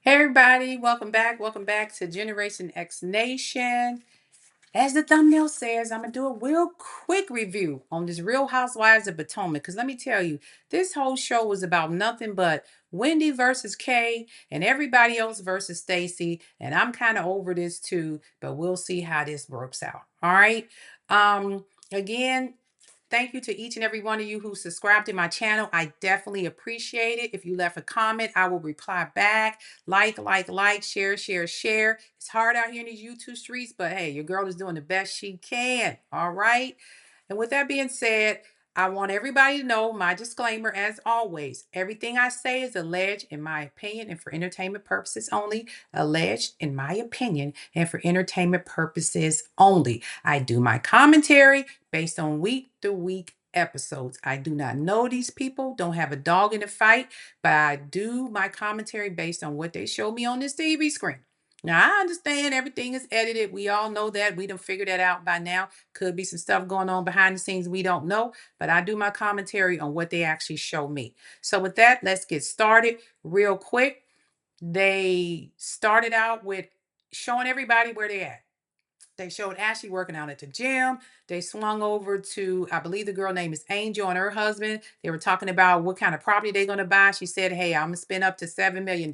Hey everybody, welcome back to Generation X Nation. As the thumbnail says, I'm gonna do a real quick review on this Real Housewives of Potomac. Because let me tell you, this whole show was about nothing but Wendy versus Kay and everybody else versus Stacey. And I'm kind of over this too, but we'll see how this works out. All right. Again, thank you to each and every one of you who subscribed to my channel. I definitely appreciate it. If you left a comment, I will reply back. Like, share. It's hard out here in these YouTube streets, but hey, your girl is doing the best she can. All right. And with that being said, I want everybody to know my disclaimer as always. Everything I say is alleged in my opinion and for entertainment purposes only. Alleged in my opinion and for entertainment purposes only. I do my commentary based on week to week episodes. I do not know these people, don't have a dog in the fight, but I do my commentary based on what they show me on this TV screen. Now, I understand everything is edited. We all know that. We done figured that out by now. Could be some stuff going on behind the scenes we don't know, but I do my commentary on what they actually show me. So with that, let's get started real quick. They started out with showing everybody where they at. They showed Ashley working out at the gym. They swung over to, I believe the girl name is Angel and her husband. They were talking about what kind of property they're going to buy. She said, hey, I'm going to spend up to $7 million.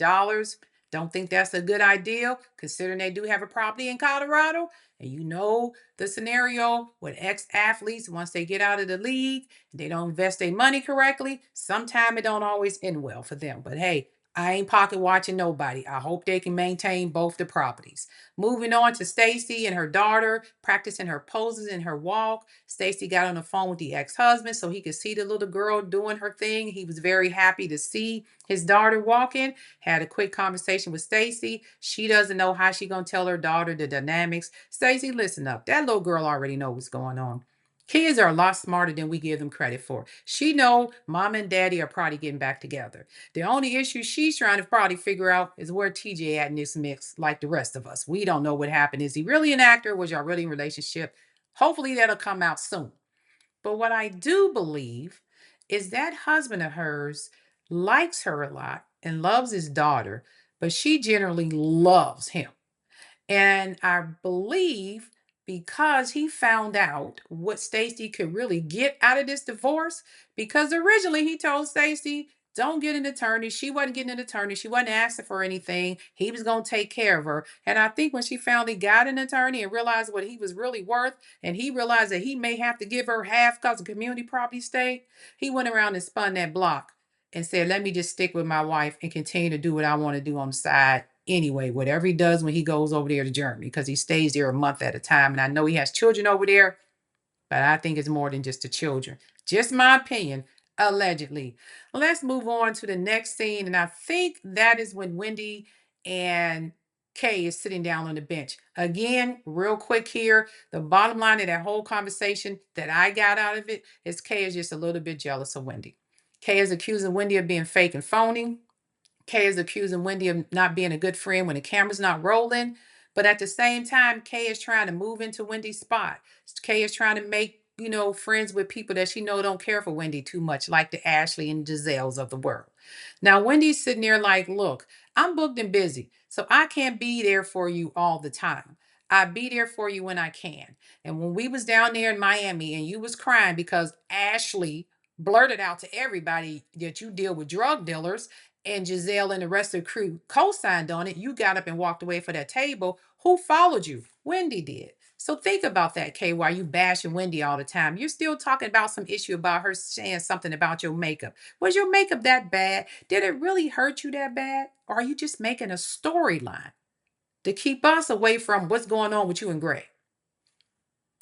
Don't think that's a good idea, considering they do have a property in Colorado. And you know the scenario with ex-athletes, once they get out of the league, they don't invest their money correctly. Sometimes it don't always end well for them. But hey, I ain't pocket watching nobody. I hope they can maintain both the properties. Moving on to Stacey and her daughter practicing her poses in her walk. Stacey got on the phone with the ex-husband so he could see the little girl doing her thing. He was very happy to see his daughter walking. Had a quick conversation with Stacey. She doesn't know how she gonna tell her daughter the dynamics. Stacey, listen up. That little girl already knows what's going on. Kids are a lot smarter than we give them credit for. She know mom and daddy are probably getting back together. The only issue she's trying to probably figure out is where TJ at in this mix, like the rest of us. We don't know what happened. Is he really an actor? Was y'all really in a relationship? Hopefully that'll come out soon. But what I do believe is that husband of hers likes her a lot and loves his daughter, but she generally loves him. And I believe because he found out what Stacey could really get out of this divorce, because originally he told Stacey, don't get an attorney. She wasn't getting an attorney. She wasn't asking for anything. He was going to take care of her. And I think when she finally got an attorney and realized what he was really worth, and he realized that he may have to give her half because of community property stake, he went around and spun that block and said, let me just stick with my wife and continue to do what I want to do on the side anyway, whatever he does when he goes over there to Germany, because he stays there a month at a time. And I know he has children over there, but I think it's more than just the children. Just my opinion, allegedly. Let's move on to the next scene. And I think that is when Wendy and Kay is sitting down on the bench. Again, real quick here, the bottom line of that whole conversation that I got out of it is Kay is just a little bit jealous of Wendy. Kay is accusing Wendy of being fake and phony. Kay is accusing Wendy of not being a good friend when the camera's not rolling. But at the same time, Kay is trying to move into Wendy's spot. Kay is trying to make, friends with people that she know don't care for Wendy too much, like the Ashley and Giselles of the world. Now, Wendy's sitting there like, look, I'm booked and busy, so I can't be there for you all the time. I be there for you when I can. And when we was down there in Miami and you was crying because Ashley blurted out to everybody that you deal with drug dealers, and Giselle and the rest of the crew co-signed on it, you got up and walked away for that table. Who followed you? Wendy did. So think about that, Kay, while you bashing Wendy all the time. You're still talking about some issue about her saying something about your makeup. Was your makeup that bad? Did it really hurt you that bad? Or are you just making a storyline to keep us away from what's going on with you and Greg?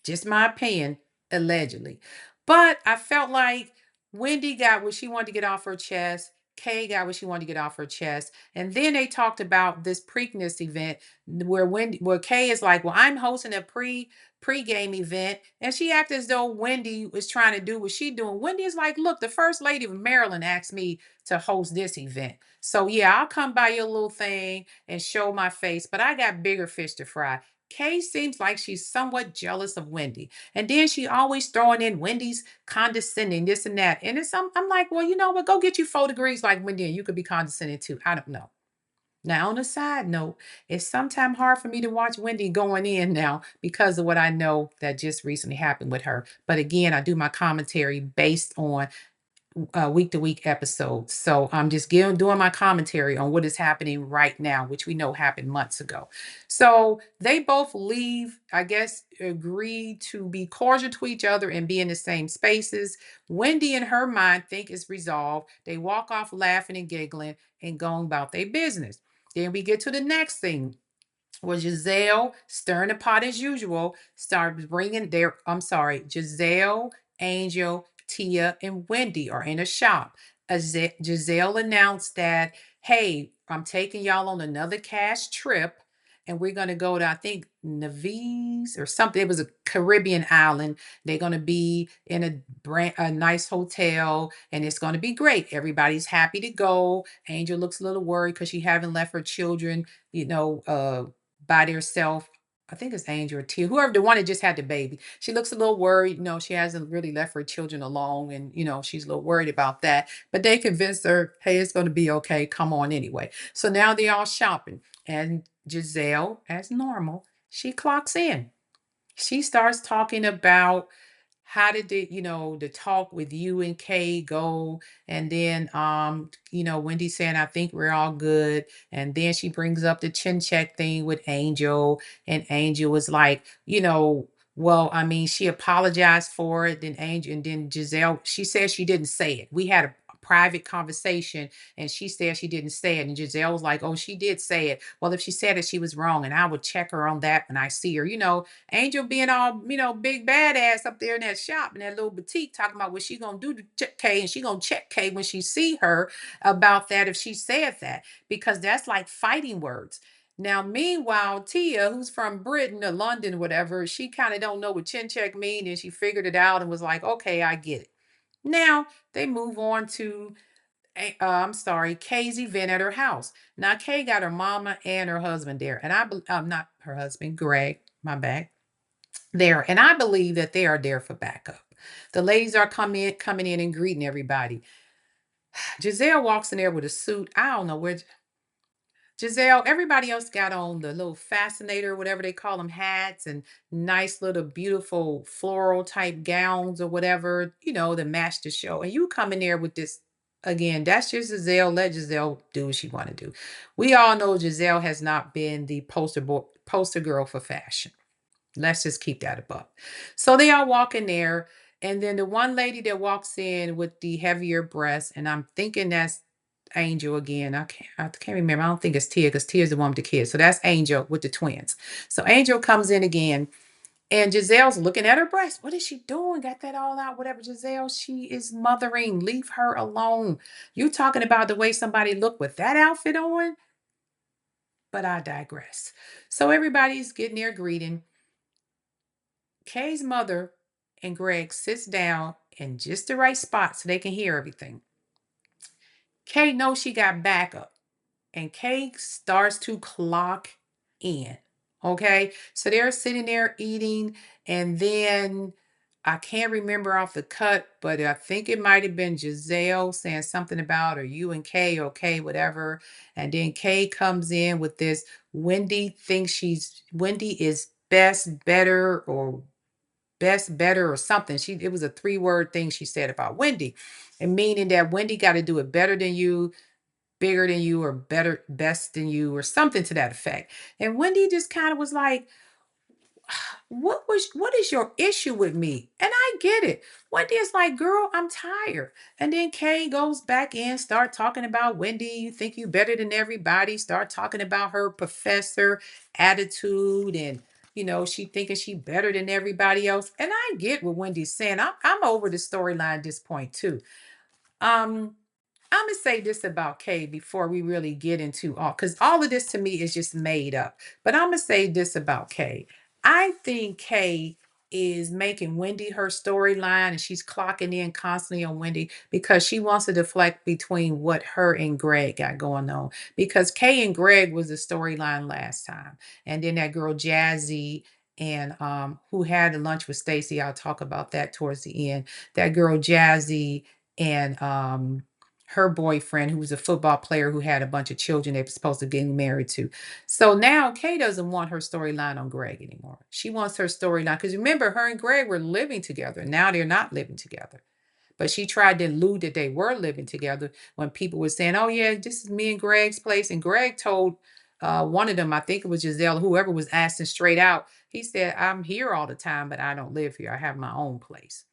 Just my opinion, allegedly. But I felt like Wendy got what she wanted to get off her chest. Kay got what she wanted to get off her chest. And then they talked about this Preakness event where Kay is like, well, I'm hosting a pre-game event. And she acted as though Wendy was trying to do what she doing. Wendy is like, look, the first lady of Maryland asked me to host this event. So yeah, I'll come by your little thing and show my face, but I got bigger fish to fry. Kay seems like she's somewhat jealous of Wendy. And then she always throwing in Wendy's condescending, this and that. And I'm like, well, you know what? Go get you 4 degrees like Wendy and you could be condescending too. I don't know. Now, on a side note, it's sometimes hard for me to watch Wendy going in now because of what I know that just recently happened with her. But again, I do my commentary based on week to week episodes. So I'm just doing my commentary on what is happening right now, which we know happened months ago. So they both leave, I guess, agree to be cordial to each other and be in the same spaces. Wendy, in her mind, think it's resolved. They walk off laughing and giggling and going about their business. Then we get to the next thing. Well, Giselle, stirring the pot as usual, started bringing their, I'm sorry, Giselle, Angel, Tia, and Wendy are in a shop. Giselle announced that, hey, I'm taking y'all on another cash trip. And we're going to go to, I think, Nevis or something. It was a Caribbean island. They're going to be in a nice hotel and it's going to be great. Everybody's happy to go. Angel looks a little worried because she haven't left her children, by herself. I think it's Angel or Tia, whoever the one that just had the baby. She looks a little worried. She hasn't really left her children alone, and she's a little worried about that. But they convinced her, hey, it's going to be okay. Come on anyway. So now they're all shopping, and Giselle, as normal, she clocks in. She starts talking about how did the talk with you and Kay go? And then Wendy saying, I think we're all good. And then she brings up the chin check thing with Angel, and Angel was like, well, I mean, she apologized for it. Then Angel, and then Giselle, she said she didn't say it. We had a private conversation and she said she didn't say it. And Giselle was like, oh, she did say it. Well, if she said it, she was wrong. And I would check her on that when I see her. Angel being all, big badass up there in that shop in that little boutique, talking about what she gonna do to check Kay, and she gonna check Kay when she see her about that if she said that, because that's like fighting words. Now, meanwhile, Tia, who's from Britain or London, whatever, she kind of don't know what chin check mean, and she figured it out and was like, okay, I get it. Now they move on to I'm sorry, Kay's event at her house. Now, Kay got her mama and her husband there, and not her husband, Greg, my bad, there, and I believe that they are there for backup. The ladies are coming in and greeting everybody. Giselle walks in there with a suit. I don't know where Giselle, everybody else got on the little fascinator, whatever they call them, hats and nice little beautiful floral type gowns or whatever, to match the show. And you come in there with this again, that's just Giselle. Let Giselle do what she want to do. We all know Giselle has not been the poster girl for fashion. Let's just keep that above. So they all walk in there, and then the one lady that walks in with the heavier breasts, and I'm thinking that's Angel again. I can't remember. I don't think it's Tia because Tia's the one with the kids. So that's Angel with the twins. So Angel comes in again, and Giselle's looking at her breast. What is she doing? Got that all out? Whatever, Giselle, she is mothering. Leave her alone. You talking about the way somebody looked with that outfit on? But I digress. So everybody's getting their greeting. Kay's mother and Greg sits down in just the right spot so they can hear everything. Kay knows she got backup, and Kay starts to clock in. Okay, so they're sitting there eating, and then I can't remember off the cut, but I think it might have been Giselle saying something about, "Are you and Kay okay?" Whatever. And then Kay comes in with this. Wendy is best, better, or best, better, or something. It was a three-word thing she said about Wendy, and meaning that Wendy got to do it better than you, bigger than you, or better, best than you, or something to that effect. And Wendy just kind of was like, what is your issue with me? And I get it. Wendy is like, girl, I'm tired. And then Kay goes back in, start talking about Wendy. You think you better than everybody. Start talking about her professor attitude, and she thinking she better than everybody else. And I get what Wendy's saying. I'm over the storyline at this point too. Um, I'm gonna say this about Kay before we really get into because all of this to me is just made up. But I'm gonna say this about Kay. I think Kay is making Wendy her storyline, and she's clocking in constantly on Wendy because she wants to deflect between what her and Greg got going on. Because Kay and Greg was the storyline last time, and then that girl Jazzy and who had a lunch with Stacy. I'll talk about that towards the end. That girl Jazzy and her boyfriend, who was a football player who had a bunch of children they were supposed to get married to. So now Kay doesn't want her storyline on Greg anymore. She wants her storyline because remember, her and Greg were living together. Now they're not living together. But she tried to allude that they were living together when people were saying, "Oh yeah, this is me and Greg's place." And Greg told one of them, I think it was Giselle, whoever was asking straight out. He said, "I'm here all the time, but I don't live here. I have my own place."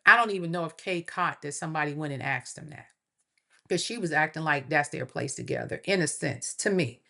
I don't even know if Kay caught that somebody went and asked him that because she was acting like that's their place together, in a sense, to me.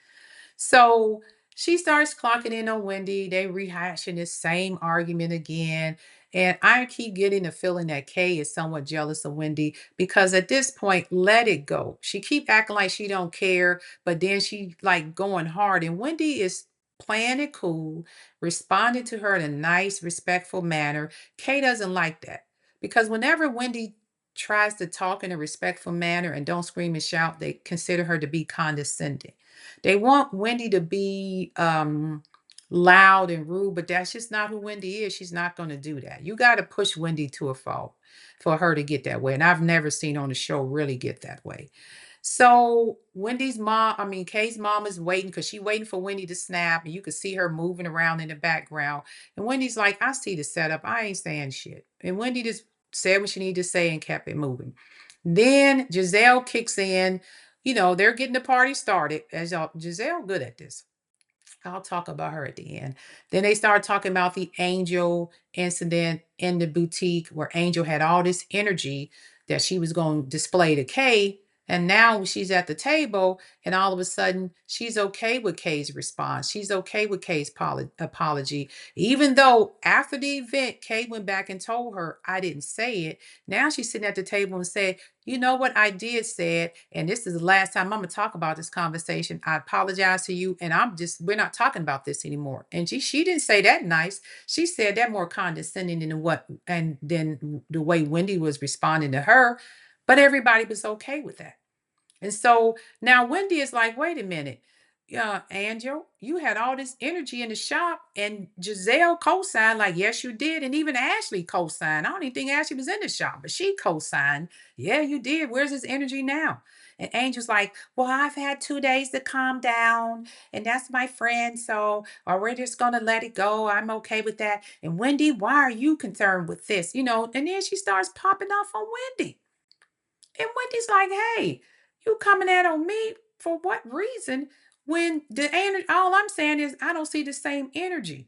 So she starts clocking in on Wendy. They rehashing this same argument again. And I keep getting the feeling that Kay is somewhat jealous of Wendy because at this point, let it go. She keep acting like she don't care, but then she like going hard. And Wendy is playing it cool, responding to her in a nice, respectful manner. Kay doesn't like that because whenever Wendy tries to talk in a respectful manner and don't scream and shout, they consider her to be condescending. They want Wendy to be loud and rude, but that's just not who Wendy is. She's not going to do that. You got to push Wendy to a fault for her to get that way. And I've never seen on the show really get that way. So Wendy's mom, I mean, Kay's mom is waiting because she's waiting for Wendy to snap. And you can see her moving around in the background. And Wendy's like, I see the setup. I ain't saying shit. And Wendy just said what she needed to say and kept it moving. Then Giselle kicks in. They're getting the party started. As y'all, Giselle good at this. I'll talk about her at the end. Then they start talking about the Angel incident in the boutique where Angel had all this energy that she was going to display to Kay. And now she's at the table, and all of a sudden, she's okay with Kay's response. She's okay with Kay's apology. Even though after the event, Kay went back and told her, I didn't say it. Now she's sitting at the table and said, you know what? I did say it. And this is the last time I'm going to talk about this conversation. I apologize to you. And we're not talking about this anymore. And she didn't say that nice. She said that more condescending than the way Wendy was responding to her. But everybody was okay with that. And so now Wendy is like, wait a minute. Yeah, Angel, you had all this energy in the shop, and Giselle co-signed, like, yes, you did. And even Ashley co-signed. I don't even think Ashley was in the shop, but she co-signed. Yeah, you did. Where's his energy now? And Angel's like, well, I've had 2 days to calm down, and that's my friend. So, or we're just gonna let it go. I'm okay with that. And Wendy, why are you concerned with this? And then she starts popping off on Wendy. And Wendy's like, hey, you coming out on me for what reason? When the energy, all I'm saying is I don't see the same energy.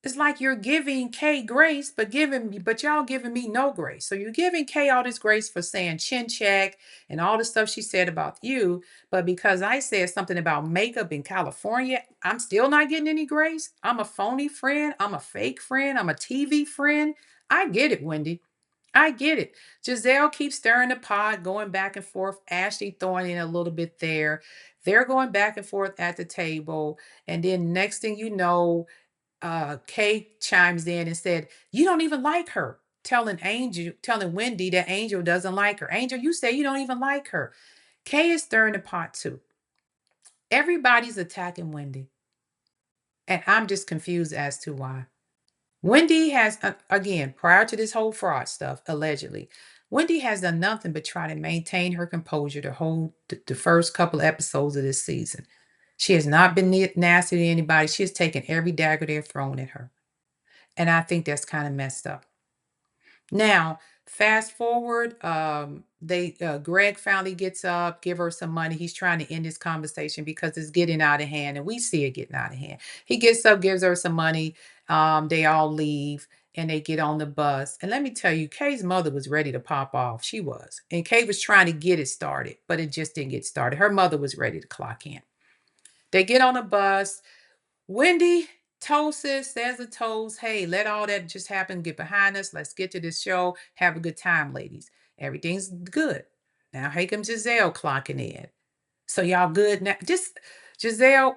It's like you're giving Kay grace, but y'all giving me no grace. So you're giving Kay all this grace for saying chin check and all the stuff she said about you. But because I said something about makeup in California, I'm still not getting any grace. I'm a phony friend. I'm a fake friend. I'm a TV friend. I get it, Wendy. I get it. Giselle keeps stirring the pot, going back and forth. Ashley throwing in a little bit there. They're going back and forth at the table. And then next thing you know, Kay chimes in and said, you don't even like her. Telling Wendy that Angel doesn't like her. Angel, you say you don't even like her. Kay is stirring the pot too. Everybody's attacking Wendy. And I'm just confused as to why. Wendy has, again, prior to this whole fraud stuff, allegedly, Wendy has done nothing but try to maintain her composure the first couple of episodes of this season. She has not been nasty to anybody. She has taken every dagger they're thrown at her. And I think that's kind of messed up. Now, fast forward, they Greg finally gets up, give her some money. He's trying to end this conversation because it's getting out of hand, and we see it getting out of hand. He gets up, gives her some money. They all leave and they get on the bus. And let me tell you, Kay's mother was ready to pop off. She was. And Kay was trying to get it started, but it just didn't get started. Her mother was ready to clock in. They get on the bus. Wendy toasts, says a toast. Hey, let all that just happen. Get behind us. Let's get to this show. Have a good time, ladies. Everything's good. Now, here comes Giselle clocking in. So y'all good now? Just Giselle,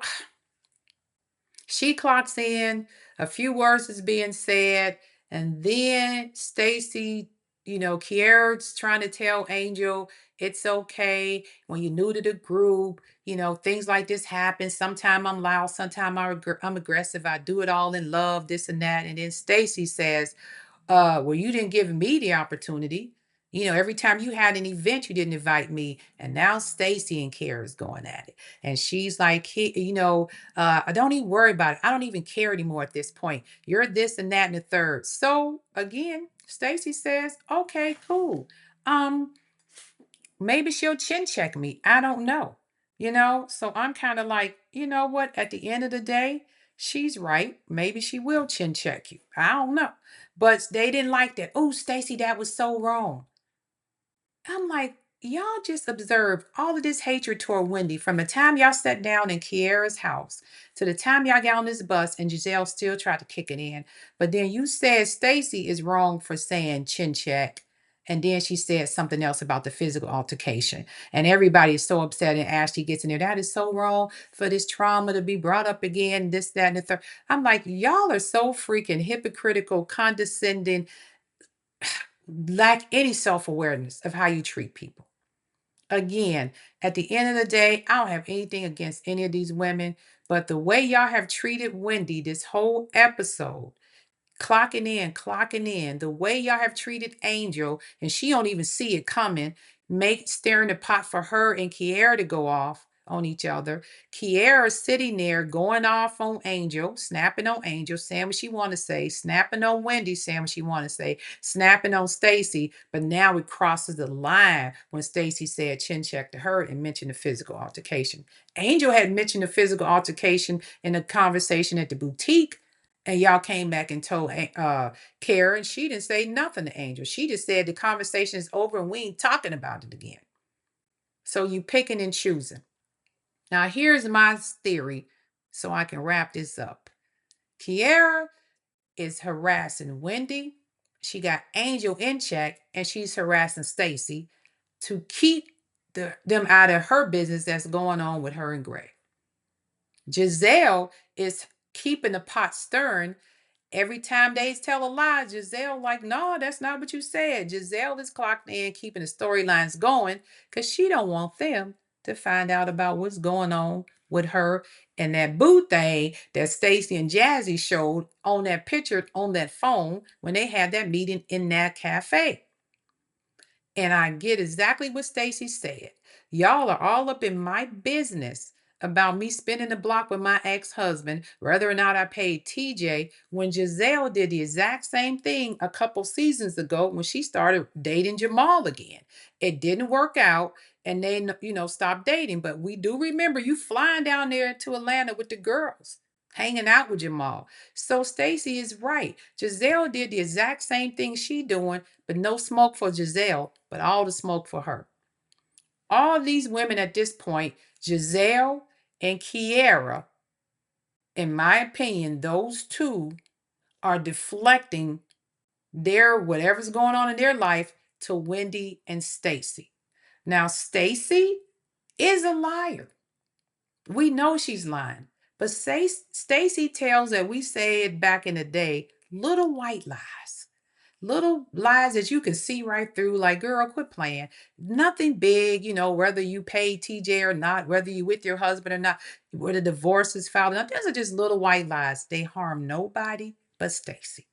she clocks in. A few words is being said, and then Stacy, Kiara's trying to tell Angel it's okay when you're new to the group. Things like this happen. Sometimes I'm loud, sometimes I'm aggressive. I do it all in love, this and that. And then Stacy says, well, you didn't give me the opportunity. Every time you had an event, you didn't invite me. And now Stacy and Kara is going at it. And she's like, I don't even worry about it. I don't even care anymore at this point. You're this and that and the third. So again, Stacy says, okay, cool. Um, Maybe she'll chin check me. I don't know. So I'm kind of like, you know what? At the end of the day, she's right. Maybe she will chin check you. I don't know. But they didn't like that. Oh, Stacy, that was so wrong. I'm like, y'all just observed all of this hatred toward Wendy from the time y'all sat down in Kiara's house to the time y'all got on this bus and Giselle still tried to kick it in. But then you said Stacy is wrong for saying chin check. And then she said something else about the physical altercation. And everybody is so upset. And Ashley gets in there. That is so wrong for this trauma to be brought up again, this, that, and the third. I'm like, y'all are so freaking hypocritical, condescending, lack any self-awareness of how you treat people. Again, at the end of the day, I don't have anything against any of these women, but the way y'all have treated Wendy this whole episode, clocking in, the way y'all have treated Angel, and she don't even see it coming, make stirring the pot for her and Kiara to go off on each other. Kiara sitting there going off on Angel, snapping on Angel, saying what she want to say, snapping on Wendy, saying what she want to say, snapping on Stacy, but now it crosses the line when Stacy said chin check to her and mentioned the physical altercation. Angel had mentioned the physical altercation in a conversation at the boutique, and y'all came back and told Kara, and she didn't say nothing to Angel. She just said the conversation is over and we ain't talking about it again. So you picking and choosing. Now here's my theory so I can wrap this up. Kiara is harassing Wendy. She got Angel in check and she's harassing Stacy to keep them out of her business that's going on with her and Gray. Giselle is keeping the pot stirring. Every time they tell a lie, Giselle like, no, that's not what you said. Giselle is clocked in, keeping the storylines going because she don't want them to find out about what's going on with her and that boo thing that Stacy and Jazzy showed on that picture on that phone when they had that meeting in that cafe. And I get exactly what Stacy said. Y'all are all up in my business about me spinning the block with my ex-husband, whether or not I paid TJ, when Giselle did the exact same thing a couple seasons ago when she started dating Jamal again. It didn't work out and they, stopped dating. But we do remember you flying down there to Atlanta with the girls, hanging out with Jamal. So Stacy is right. Giselle did the exact same thing she doing, but no smoke for Giselle, but all the smoke for her. All these women at this point, Giselle and Kiara, in my opinion, those two are deflecting their whatever's going on in their life to Wendy and Stacy. Now, Stacy is a liar. We know she's lying. But Stacy tells that we said back in the day, little white lies. Little lies that you can see right through, like, girl, quit playing. Nothing big, whether you paid TJ or not, whether you with your husband or not, whether divorce is filed or not. Those are just little white lies. They harm nobody but Stacy.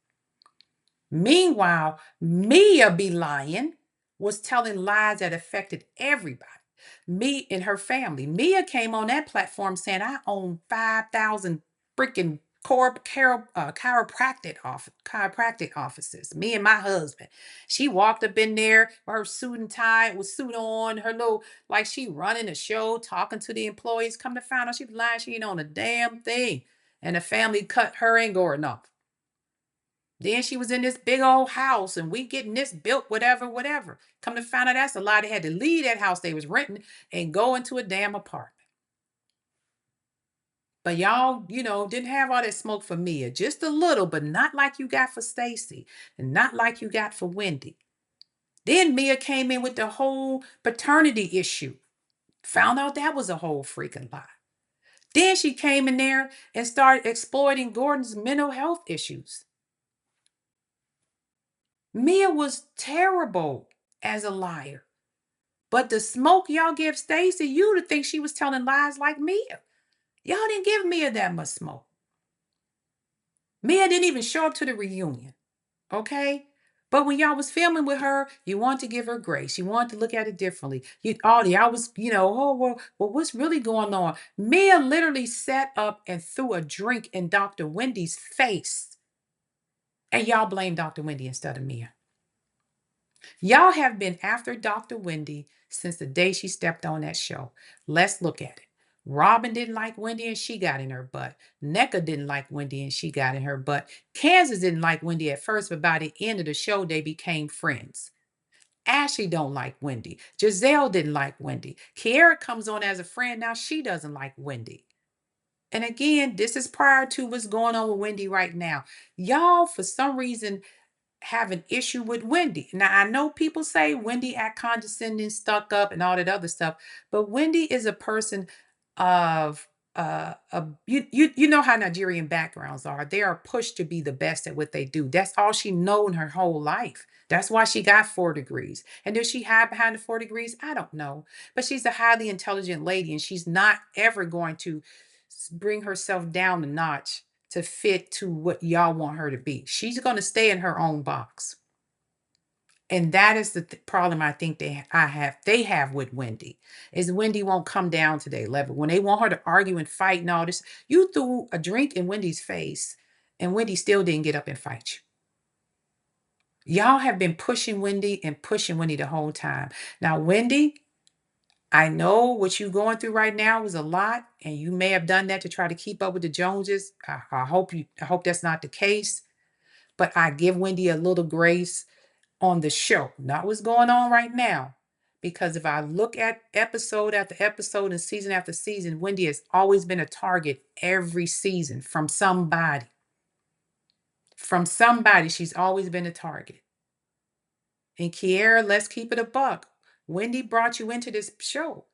Meanwhile, Mia be lying, was telling lies that affected everybody. Me and her family. Mia came on that platform saying, I own 5,000 freaking chiropractic offices. Me and my husband. She walked up in there with her suit and tie, with suit on, her little, like she running a show, talking to the employees. Come to find out she was lying, she ain't on a damn thing. And the family cut her and Gordon off. Then she was in this big old house and we getting this built, whatever, whatever. Come to find out that's a lie. They had to leave that house they was renting and go into a damn apartment. But y'all, didn't have all that smoke for Mia. Just a little, but not like you got for Stacy and not like you got for Wendy. Then Mia came in with the whole paternity issue. Found out that was a whole freaking lie. Then she came in there and started exploiting Gordon's mental health issues. Mia was terrible as a liar. But the smoke y'all give Stacy, you would think she was telling lies like Mia. Y'all didn't give Mia that much smoke. Mia didn't even show up to the reunion. Okay? But when y'all was filming with her, you want to give her grace. You want to look at it differently. Y'all was, oh well, what's really going on? Mia literally sat up and threw a drink in Dr. Wendy's face. And y'all blame Dr. Wendy instead of Mia. Y'all have been after Dr. Wendy since the day she stepped on that show. Let's look at it. Robin didn't like Wendy and she got in her butt. Nneka didn't like Wendy and she got in her butt. Kansas didn't like Wendy at first, but by the end of the show, they became friends. Ashley don't like Wendy. Giselle didn't like Wendy. Kiara comes on as a friend. Now she doesn't like Wendy. And again, this is prior to what's going on with Wendy right now. Y'all, for some reason, have an issue with Wendy. Now, I know people say Wendy act condescending, stuck up, and all that other stuff, but Wendy is a person of you know how Nigerian backgrounds are. They are pushed to be the best at what they do. That's all she known her whole life. That's why she got 4 degrees. And does she hide behind the 4 degrees? I don't know. But she's a highly intelligent lady, and she's not ever going to bring herself down a notch to fit to what y'all want her to be. She's going to stay in her own box. And that is the problem I think they have with Wendy is Wendy won't come down to their level. When they want her to argue and fight and all this, you threw a drink in Wendy's face and Wendy still didn't get up and fight you. Y'all have been pushing Wendy and pushing Wendy the whole time. Now, Wendy, I know what you're going through right now is a lot, and you may have done that to try to keep up with the Joneses. I hope that's not the case. But I give Wendy a little grace on the show, not what's going on right now. Because if I look at episode after episode and season after season, Wendy has always been a target every season from somebody. From somebody, she's always been a target. And Kiara, let's keep it a buck. Wendy brought you into this show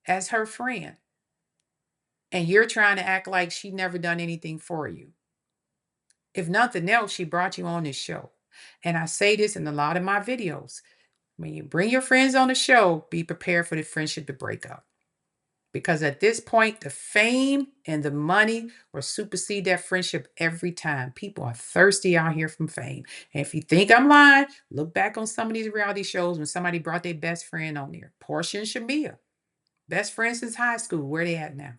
as her friend. And you're trying to act like she never done anything for you. If nothing else, she brought you on this show. And I say this in a lot of my videos. When you bring your friends on the show, be prepared for the friendship to break up. Because at this point, the fame and the money will supersede that friendship every time. People are thirsty out here from fame. And if you think I'm lying, look back on some of these reality shows when somebody brought their best friend on there. Portia and Shamia, best friends since high school. Where they at now?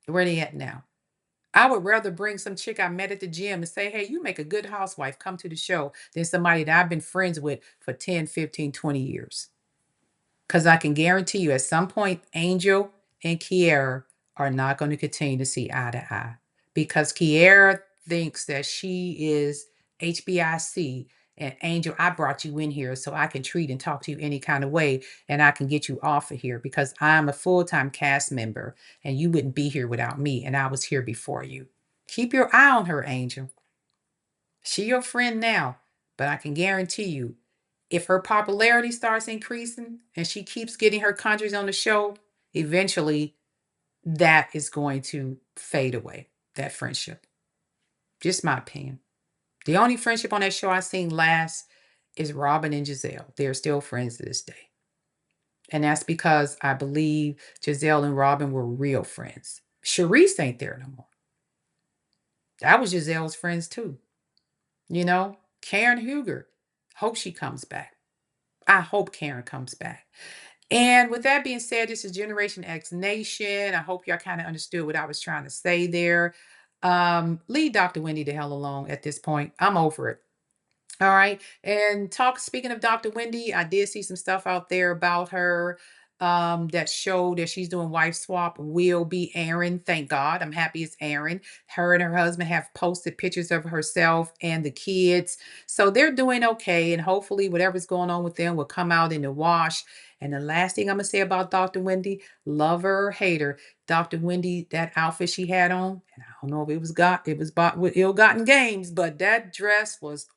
Where they at now? I would rather bring some chick I met at the gym and say, hey, you make a good housewife, come to the show, than somebody that I've been friends with for 10, 15, 20 years. Because I can guarantee you at some point, Angel and Kiara are not going to continue to see eye to eye. Because Kiara thinks that she is HBIC and Angel, I brought you in here so I can treat and talk to you any kind of way and I can get you off of here because I'm a full-time cast member and you wouldn't be here without me and I was here before you. Keep your eye on her, Angel. She your friend now, but I can guarantee you if her popularity starts increasing and she keeps getting her countries on the show, eventually that is going to fade away, that friendship. Just my opinion. The only friendship on that show I've seen last is Robin and Giselle. They're still friends to this day. And that's because I believe Giselle and Robin were real friends. Sharice ain't there no more. That was Giselle's friends too. Karen Huger. Hope she comes back. I hope Karen comes back. And with that being said, this is Generation X Nation. I hope y'all kind of understood what I was trying to say there. Leave Dr. Wendy the hell alone at this point. I'm over it. All right. And speaking of Dr. Wendy, I did see some stuff out there about her that showed that she's doing wife swap will be Aaron. Thank God. I'm happy it's Aaron. Her and her husband have posted pictures of herself and the kids. So they're doing okay. And hopefully whatever's going on with them will come out in the wash. And the last thing I'm gonna say about Dr. Wendy, love her or hate her, Dr. Wendy, that outfit she had on, and I don't know if it was bought with ill-gotten gains, but that dress was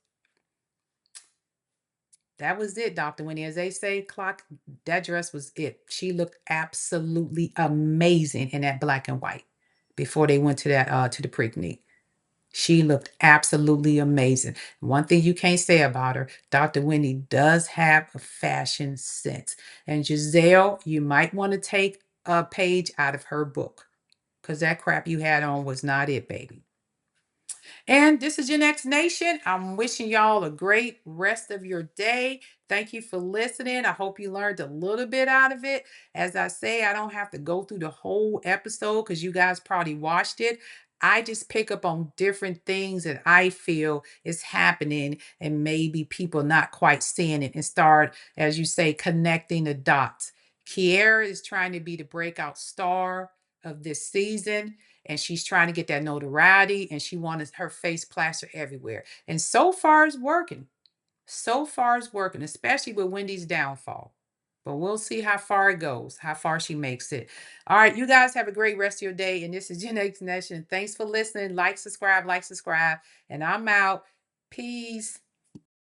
that was it, Dr. Winnie. As they say, clock, that dress was it. She looked absolutely amazing in that black and white before they went to that to the Preakney. She looked absolutely amazing. One thing you can't say about her, Dr. Wendy does have a fashion sense. And Giselle, you might want to take a page out of her book because that crap you had on was not it, baby. And this is Gen X Nation. I'm wishing y'all a great rest of your day. Thank you for listening. I hope you learned a little bit out of it. As I say, I don't have to go through the whole episode because you guys probably watched it. I just pick up on different things that I feel is happening and maybe people not quite seeing it and start, as you say, connecting the dots. Kiara is trying to be the breakout star of this season, and she's trying to get that notoriety, and she wanted her face plastered everywhere. And so far it's working. So far it's working, especially with Wendy's downfall. But we'll see how far it goes, how far she makes it. All right, you guys have a great rest of your day. And this is Gen X Nation. Thanks for listening. Like, subscribe, and I'm out. Peace.